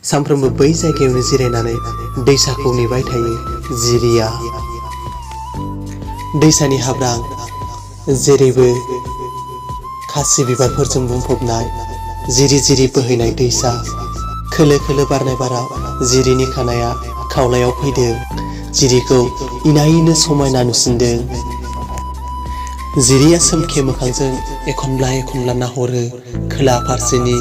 सानफ्रोमबो बै जायगायावनो जिरायनानै दैसाखौ नेबाय थायो जिरिया। दैसानि हाब्रां जेरैबो खासि बिबारफोरजों बुंफबनाय जिरि जिरि बोहैनाय दैसा। खोलो खोलो बारनाय बाराव जिरिनि खानाया खावलायाव फैदों, जिरिखौ इनायनो समायना नुसिनदों। जिरिया सोमखे मोखांजों एखनब्ला एखनब्ला नाहरो खोला फारसेनि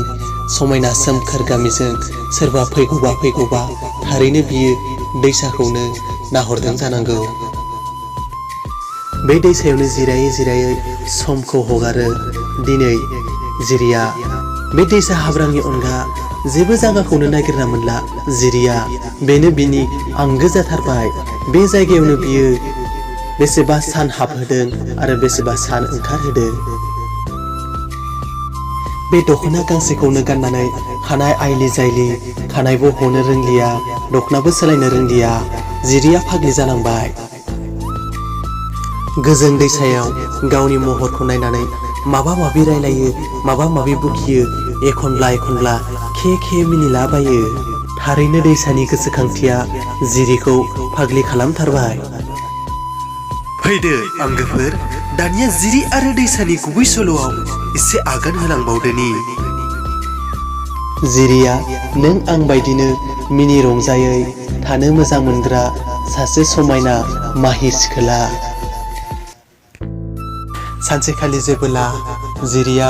समायना सोमखोर गामिजों सोरबा फैगौबा थारैनो बियो दैसाखौनो नाहरदों जानांगौ। बे दैसायावनो जिरायै जिरायै समखौ हगारो दिनै जिरिया। बे दैसा हाब्रांनि अनगा जेबो जायगाखौनो नागिरना मोनला जिरिया। बेनो बिनि आंगो जाथारबाय। बे जायगायावनो बियो बेसेबा सान हाबहोदों आरो बेसेबा सान ओंखारहोदों। बे दखना गांसेखौनो गाननानै खानाय आइलि जाइलि, खानायबो हनो रोंलिया, दखनाबो सोलायनो रोंलिया जिरिया फाग्लि जालांबाय। गोजों दैसायाव गावनि महरखौ नायनानै माबा माबि रायलायो, माबा माबि बुखियो, एखनब्ला एखनब्ला खे खे मिनिलाबायो। थारैनो दैसानि गोसोखांथिया जिरिखौ फाग्लि खालामथारबाय। फैदो आंगोफोर, दानिया जिरि आरो दैसानि गुबै सल'आव एसे आगान होलांबावदोनि। जिरिया नों आं बायदिनो मिनि रंजायै थानो मोजां मोनग्रा सासे समायना माहि सिखोला। सानसेखालि जेबोला जिरिया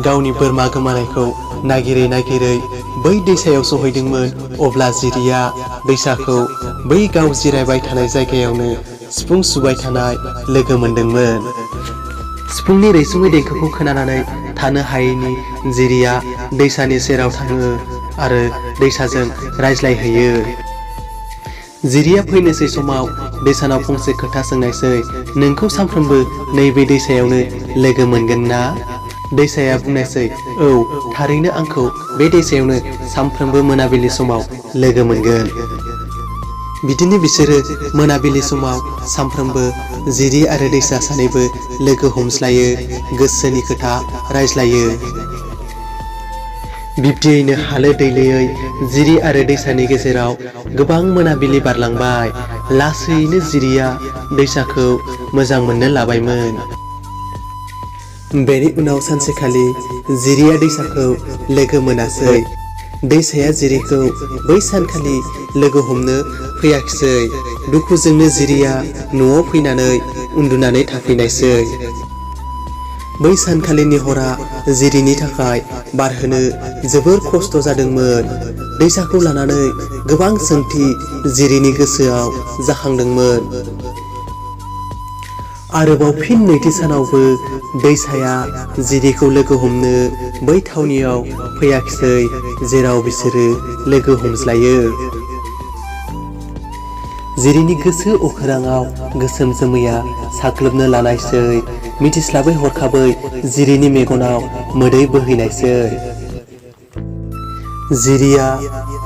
गावनि बोरमा गोमानायखौ नागिरै नागिरै बै दैसायाव सहैदोंमोन, अब्ला जिरिया दैसाखौ बै गाव जिरायबाय थानाय जायगायावनो सिफुं सुबाय थानाय लोगो मोनदोंमोन। सिफुंनि रैसुमै देंखोखौ खोनानानै थानो हायैनि जिरिया दैसानि सेराव थाङो आरो दैसाजों रायज्लायहैयो। जिरिया फैनोसै समाव दैसानाव फंसे खोथा सोंनायसै, नोंखौ सानफ्रोमबो नैबे दैसायावनो लोगो मोनगोन ना? दैसाया बुंनायसै, औ थारैनो आंखौ बे दैसायावनो सानफ्रोमबो मोनाबिलि समाव लोगो मोनगोन। बिदिनो बिसोरो मोनाबिलि समाव सानफ्रोमबो जिरि आरो दैसा सानैबो लोगो हमज्लायो, गोसोनि खोथा रायज्लायो। बिब्दियैनो हालो दैलोयै जिरि आरो दैसानि गेजेराव गोबां मोनाबिलि बारलांबाय। लासैनो जिरिया दैसाखौ मोजां मोननो लाबायमोन। बेनि उनाव सानसेखालि जिरिया दैसाखौ लोगो मोनासै। दैसाया जिरिखौ बै सानखालि लोगो हमनो फैयाखिसै। दुखुजोंनो जिरिया न'आव फैनानै उन्दुनानै थाफैनायसै। बै सानखालिनि हरा जिरिनि थाखाय बारहोनो जोबोर खस्थ' जादोंमोन। दैसाखौ लानानै गोबां सोंथि जिरिनि गोसोआव जाखांदोंमोन। आरोबाव फिन नैथि सानावबो दैसाया जिरिखौ लोगो हमनो बै थावनियाव फैयाखिसै जेराव बिसोरो लोगो हमज्लायो। जिरिनि गोसो अखोराङाव गोसोम जोमैया साग्लोबनो लानायसै। मिथिस्लाबै हरखाबै जिरिनि मेगनाव मोदै बोहैनायसै। जिरिया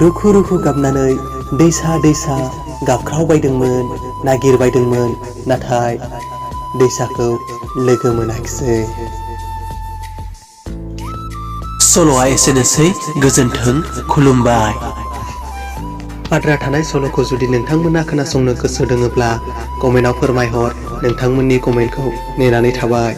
रुखु रुखु गाबनानै दैसा दैसा गाबख्रावबायदोंमोन, नागिरबायदोंमोन, नाथाय दैसाखौ लोगो मोनाखिसै। सल'आ एसेनोसै, गोजोन्थों, खुलुमबाय। आद्रा थानाय सल'खौ जुदि नोंथांमोना खोनासंनो गोसो दङब्ला कमेन्टआव फोरमायहर। नोंथांमोननि कमेन्टखौ नेनानै थाबाय।